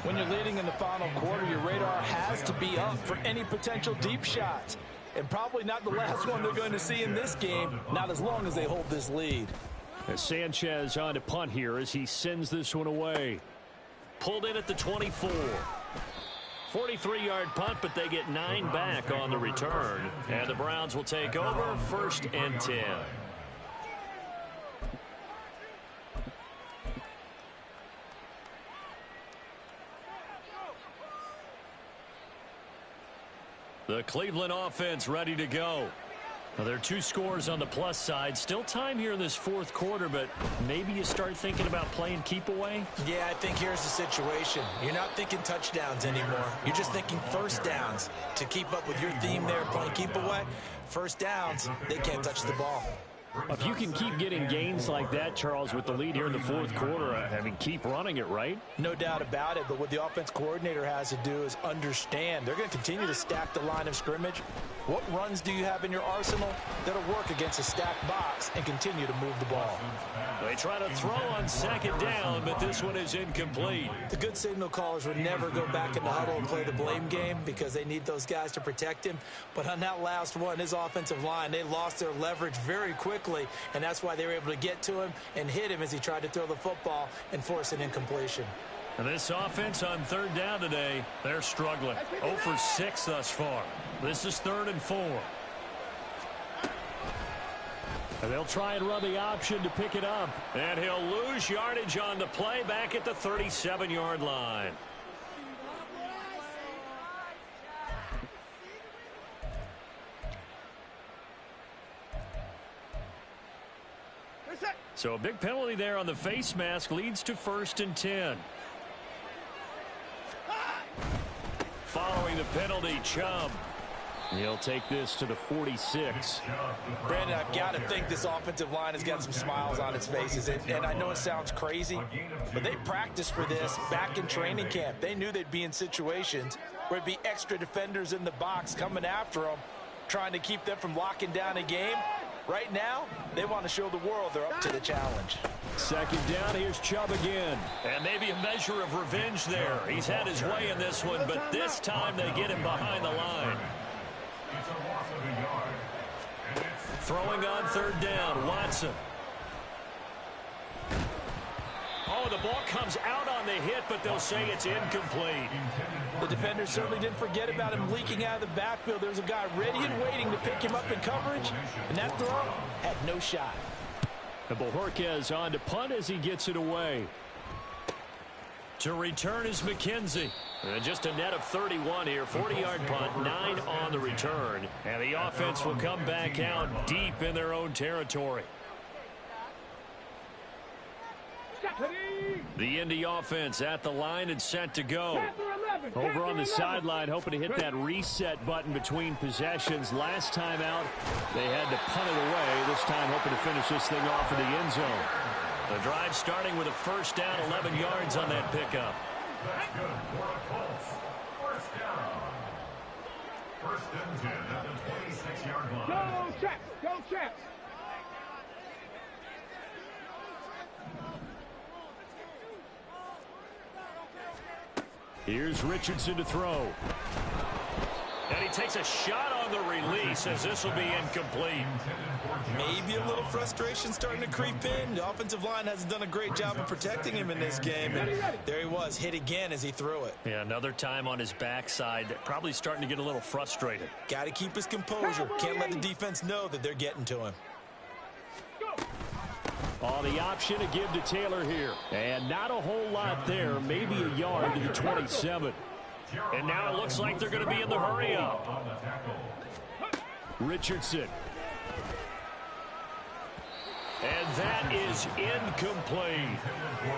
When you're leading in the final quarter, your radar has to be up for any potential deep shots. And probably not the last one they're going to see in this game, not as long as they hold this lead. As Sanchez on to punt here as he sends this one away. Pulled in at the 24. 43-yard punt, but they get 9 back on the return. And the Browns will take over 1st and 10. The Cleveland offense ready to go. Well, there are 2 scores on the plus side. Still time here in this 4th quarter, but maybe you start thinking about playing keep away? Yeah, I think here's the situation. You're not thinking touchdowns anymore. You're just thinking 1st downs. To keep up with your theme there, playing keep away, 1st downs, they can't touch the ball. If you can keep getting gains like that, Charles, with the lead here in the fourth quarter, I mean, keep running it, right? No doubt about it, but what the offense coordinator has to do is understand they're going to continue to stack the line of scrimmage. What runs do you have in your arsenal that'll work against a stacked box and continue to move the ball? They try to throw on second down, but this one is incomplete. The good signal callers would never go back in the huddle and play the blame game because they need those guys to protect him. But on that last one, his offensive line, they lost their leverage very quickly, and that's why they were able to get to him and hit him as he tried to throw the football and force an incompletion. And this offense on third down today, they're struggling. 0 for 6 thus far. This is 3rd and 4. And they'll try and run the option to pick it up. And he'll lose yardage on the play back at the 37-yard line. So a big penalty there on the face mask leads to 1st and 10. Following the penalty, Chubb. He'll take this to the 46. Brandon, I've got to think this offensive line has got some smiles on its faces. And I know it sounds crazy, but they practiced for this back in training camp. They knew they'd be in situations where it'd be extra defenders in the box coming after them, trying to keep them from locking down a game. Right now, they want to show the world they're up to the challenge. 2nd down, here's Chubb again. And maybe a measure of revenge there. He's had his way in this one, but this time they get him behind the line. It's a loss of a yard. And it's Throwing on 3rd down, Watson. Oh, the ball comes out on the hit, but they'll say it's incomplete. The defenders certainly didn't forget about him leaking out of the backfield. There's a guy ready and waiting to pick him up in coverage, and that throw had no shot. And Bojorquez on to punt as he gets it away. To return is McKenzie. And just a net of 31 here. 40-yard punt, 9 on the return. And the offense will come back out deep in their own territory. The Indy offense at the line and set to go. Over on the sideline, hoping to hit that reset button between possessions. Last time out, they had to punt it away. This time, hoping to finish this thing off in the end zone. The drive starting with a 1st down, 11 yards on that pickup. That's good for the Colts. 1st down. 1st and 10 at the 26-yard line. Go, Chaps! Go, Chaps! Here's Richardson to throw. And he takes a shot on the release as this will be incomplete. Maybe a little frustration starting to creep in. The offensive line hasn't done a great job of protecting him in this game. And there he was, hit again as he threw it. Yeah, another time on his backside. Probably starting to get a little frustrated. Got to keep his composure. Can't let the defense know that they're getting to him. Oh, the option to give to Taylor here. And not a whole lot there. Maybe a yard to the 27. And now it looks like they're going to be in the hurry up. Richardson. And that is incomplete.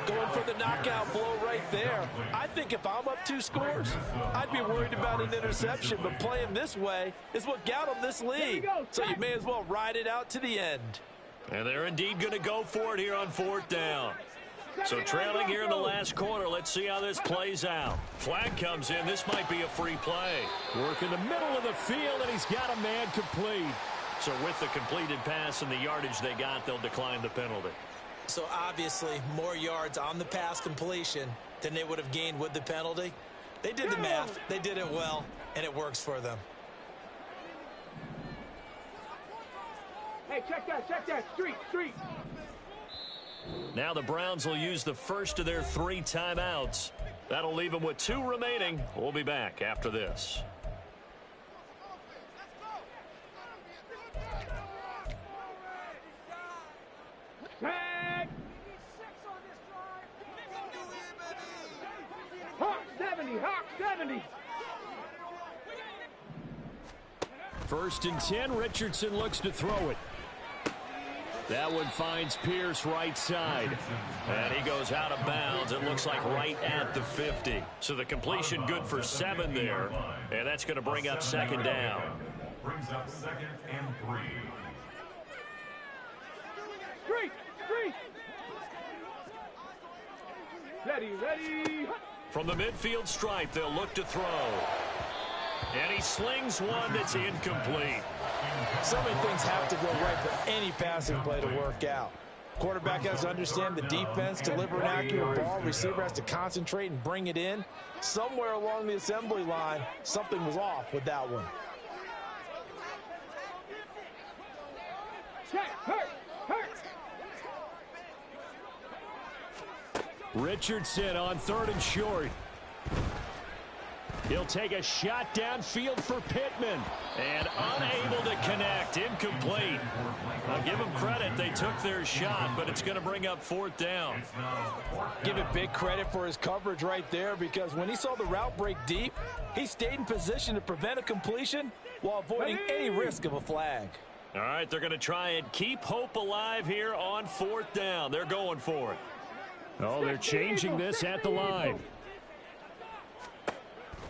Going for the knockout blow right there. I think if I'm up 2 scores, I'd be worried about an interception. But playing this way is what got them this lead. So you may as well ride it out to the end. And they're indeed going to go for it here on 4th down. So trailing here in the last quarter, let's see how this plays out. Flag comes in. This might be a free play. Work in the middle of the field, and he's got a man complete. So with the completed pass and the yardage they got, they'll decline the penalty. So obviously more yards on the pass completion than they would have gained with the penalty. They did the math. They did it well, and it works for them. Hey, check that. Street. Now the Browns will use the first of their 3 timeouts. That'll leave them with 2 remaining. We'll be back after this. Hawk 70. 1st and 10. Richardson looks to throw it. That one finds Pierce right side. And he goes out of bounds. It looks like right at the 50. So the completion good for 7 there. And that's going to bring up 2nd down. Brings up 2nd and 3. Three. Ready. From the midfield stripe, they'll look to throw. And he slings one that's incomplete. So many things have to go right for any passing play to work out. Quarterback has to understand the defense, deliver an accurate ball. Receiver has to concentrate and bring it in. Somewhere along the assembly line, something was off with that one. Check. Hurt. Richardson on 3rd and short. He'll take a shot downfield for Pittman. And unable to connect. Incomplete. I'll give them credit. They took their shot, but it's going to bring up 4th down. Give it big credit for his coverage right there, because when he saw the route break deep, he stayed in position to prevent a completion while avoiding any risk of a flag. All right, they're going to try and keep hope alive here on 4th down. They're going for it. Oh, they're changing this at the line.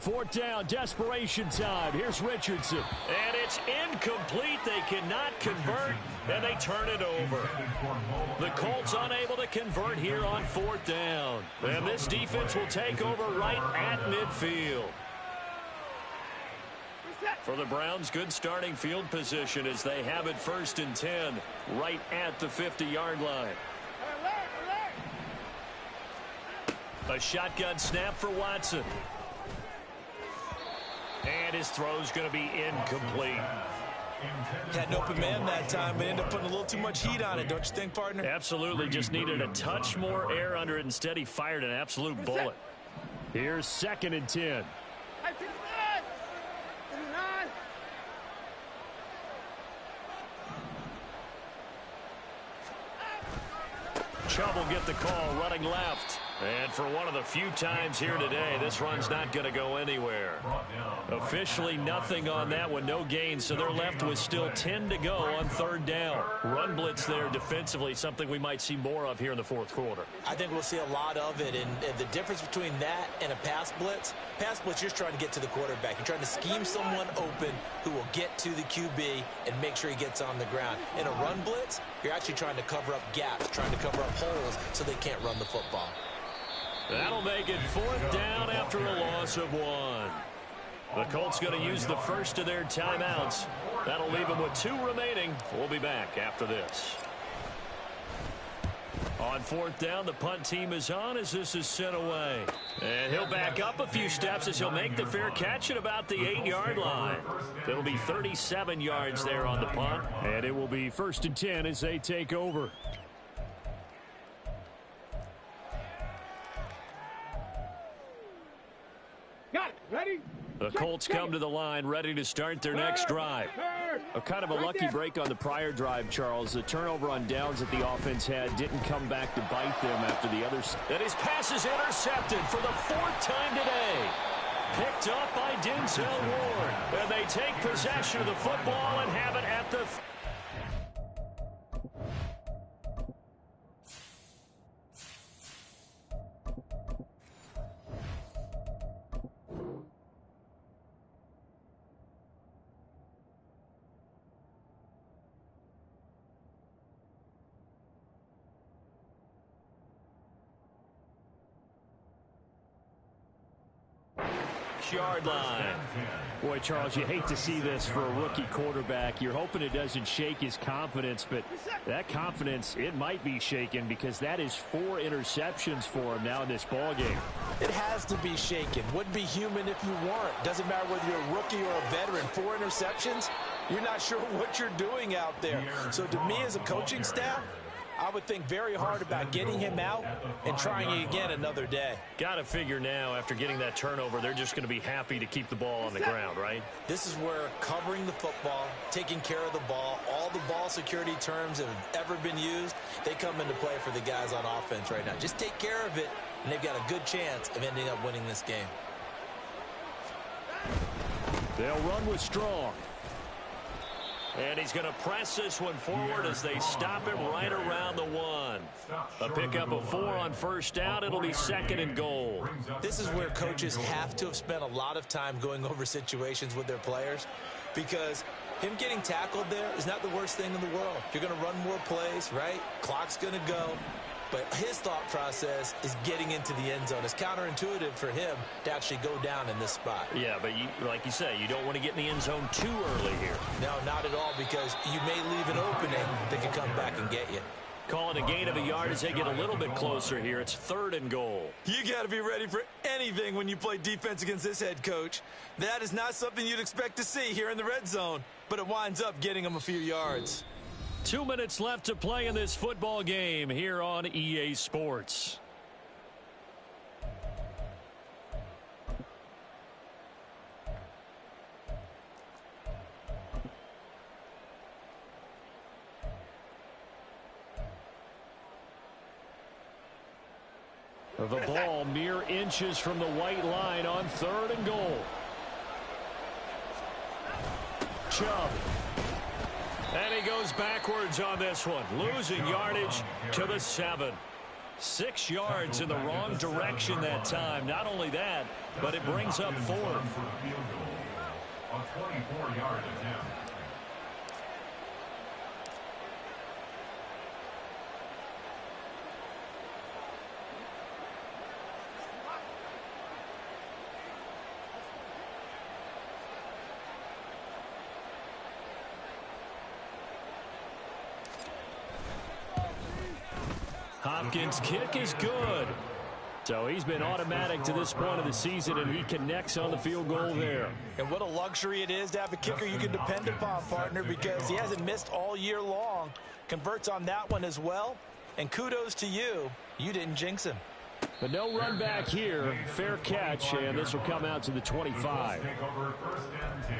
4th down, desperation time. Here's Richardson. And it's incomplete. They cannot convert, and they turn it over. The Colts unable to convert here on 4th down. And this defense will take over right at midfield. For the Browns, good starting field position as they have it 1st and 10 right at the 50-yard line. A shotgun snap for Watson. And his throw's going to be incomplete. Had an open man that time, but ended up putting a little too much heat on it, don't you think, partner? Absolutely. Just needed a touch more air under it. Instead, he fired an absolute bullet. Here's 2nd and 10. Chubb will get the call, running left. And for one of the few times here today, this run's not going to go anywhere. Officially nothing on that one, no gain, so they're left with still 10 to go on 3rd down. Run blitz there defensively, something we might see more of here in the 4th quarter. I think we'll see a lot of it, and the difference between that and a pass blitz, you're just trying to get to the quarterback. You're trying to scheme someone open who will get to the QB and make sure he gets on the ground. In a run blitz, you're actually trying to cover up gaps, trying to cover up holes so they can't run the football. That'll make it 4th down after a loss of 1. The Colts going to use the first of their timeouts. That'll leave them with 2 remaining. We'll be back after this. On 4th down, the punt team is on as this is sent away. And he'll back up a few steps as he'll make the fair catch at about the 8-yard line. It'll be 37 yards there on the punt. And it will be 1st and 10 as they take over. Got it. Ready? The Colts come to the line ready to start their next drive. A kind of a lucky break on the prior drive, Charles. The turnover on downs that the offense had didn't come back to bite them after the others. And his pass is intercepted for the 4th time today. Picked up by Denzel Ward. And they take possession of the football and have it at the... yard line. Boy, Charles, you hate to see this for a rookie quarterback. You're hoping it doesn't shake his confidence, but that confidence, it might be shaken because that is 4 interceptions for him now in this ballgame. It has to be shaken. Wouldn't be human if you weren't. Doesn't matter whether you're a rookie or a veteran. 4 interceptions, you're not sure what you're doing out there. So to me as a coaching staff, I would think very hard about getting him out and trying again another day. Got to figure now, after getting that turnover, they're just going to be happy to keep the ball on the ground, right? This is where covering the football, taking care of the ball, all the ball security terms that have ever been used, they come into play for the guys on offense right now. Just take care of it, and they've got a good chance of ending up winning this game. They'll run with Strong. And he's going to press this one forward as they stop him right around the 1. A pickup of 4 on first down. It'll be 2nd and goal. This is where coaches have to have spent a lot of time going over situations with their players, because Him getting tackled there is not the worst thing in the world. You're going to run more plays, right? Clock's going to go. But his thought process is getting into the end zone. It's counterintuitive for him to actually go down in this spot. Yeah, but like you say, you don't want to get in the end zone too early here. No, not at all, because you may leave an opening that could come back and get you. Calling a gain of a yard as they get a little bit closer here. It's 3rd and goal. You got to be ready for anything when you play defense against this head coach. That is not something you'd expect to see here in the red zone, but it winds up getting him a few yards. 2 minutes left to play in this football game here on EA Sports. The ball mere inches from the white line on 3rd and goal. Chubb. And he goes backwards on this one, losing yardage to the 7. 6 yards in the wrong direction that time. Not only that, but it brings up 4th. A 24-yard attempt. Hopkins' kick is good. So he's been automatic to this point of the season, and he connects on the field goal there. And what a luxury it is to have a kicker you can depend upon, partner, because he hasn't missed all year long. Converts on that one as well. And kudos to you. You didn't jinx him. But no run back here. Fair catch, and this will come out to the 25. Take over 1st and 10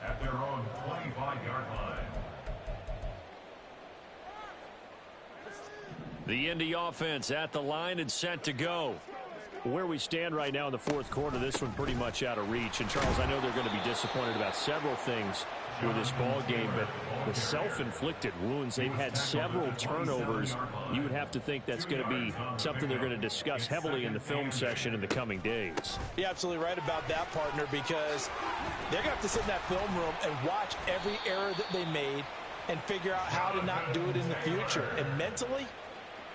at their own 25-yard line. The Indy offense at the line and set to go. Where we stand right now in the 4th quarter, this one pretty much out of reach. And, Charles, I know they're going to be disappointed about several things with this ball game, but the self-inflicted wounds, they've had several turnovers. You would have to think that's going to be something they're going to discuss heavily in the film session in the coming days. You're absolutely right about that, partner, because they're going to have to sit in that film room and watch every error that they made and figure out how to not do it in the future. And mentally,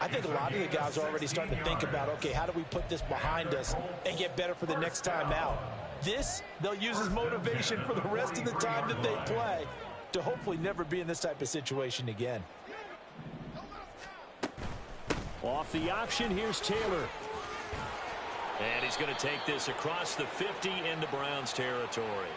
I think a lot of the guys are already starting to think about, okay, how do we put this behind us and get better for the next time out? This, they'll use as motivation for the rest of the time that they play to hopefully never be in this type of situation again. Off the option, here's Taylor. And he's going to take this across the 50 into Browns territory.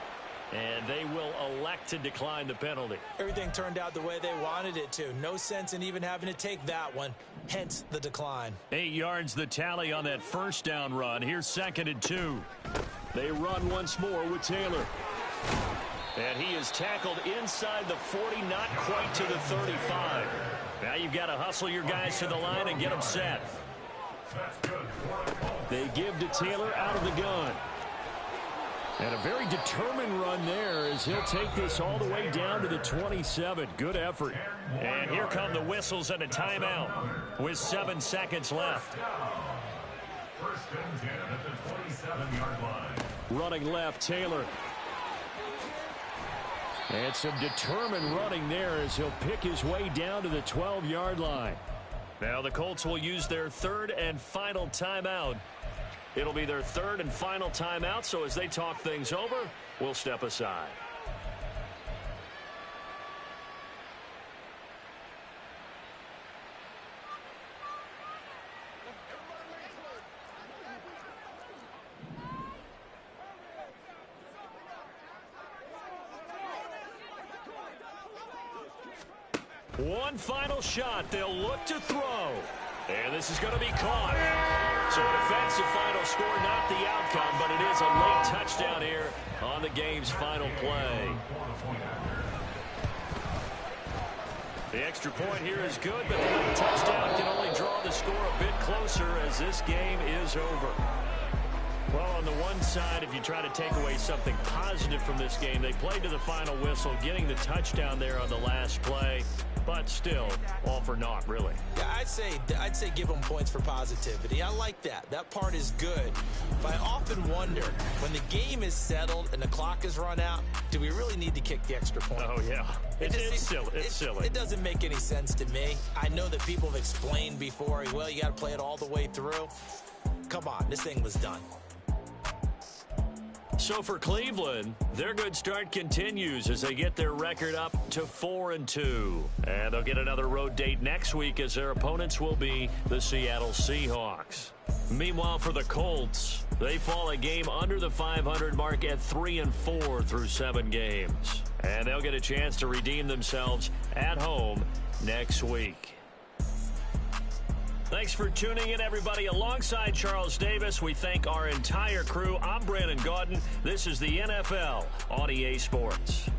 And they will elect to decline the penalty. Everything turned out the way they wanted it to. No sense in even having to take that one, hence the decline. 8 yards the tally on that 1st down run. Here's 2nd and 2. They run once more with Taylor. And he is tackled inside the 40, not quite to the 35. Now you've got to hustle your guys to the line and get them set. They give to Taylor out of the gun. And a very determined run there as he'll take this all the way down to the 27. Good effort. And here come the whistles and a timeout with 7 seconds left. 1st and 10 at the 27-yard line. Running left, Taylor. And some determined running there as he'll pick his way down to the 12-yard line. Now the Colts will use their 3rd and final timeout. It'll be their 3rd and final timeout, so as they talk things over, we'll step aside. One final shot. They'll look to throw. And this is going to be caught. So a defensive final score, not the outcome, but it is a late touchdown here on the game's final play. The extra point here is good, but the late touchdown can only draw the score a bit closer as this game is over. Well, on the one side, if you try to take away something positive from this game, they played to the final whistle, getting the touchdown there on the last play. But still, all for naught, really. Yeah, I'd say give them points for positivity. I like that. That part is good. But I often wonder, when the game is settled and the clock is run out, do we really need to kick the extra point? Oh, yeah. It's silly. It doesn't make any sense to me. I know that people have explained before, well, you got to play it all the way through. Come on, this thing was done. So for Cleveland, their good start continues as they get their record up to 4-2. And they'll get another road date next week as their opponents will be the Seattle Seahawks. Meanwhile, for the Colts, they fall a game under the 500 mark at 3-4 through 7 games. And they'll get a chance to redeem themselves at home next week. Thanks for tuning in, everybody. Alongside Charles Davis, we thank our entire crew. I'm Brandon Gaudin. This is the NFL on EA Sports.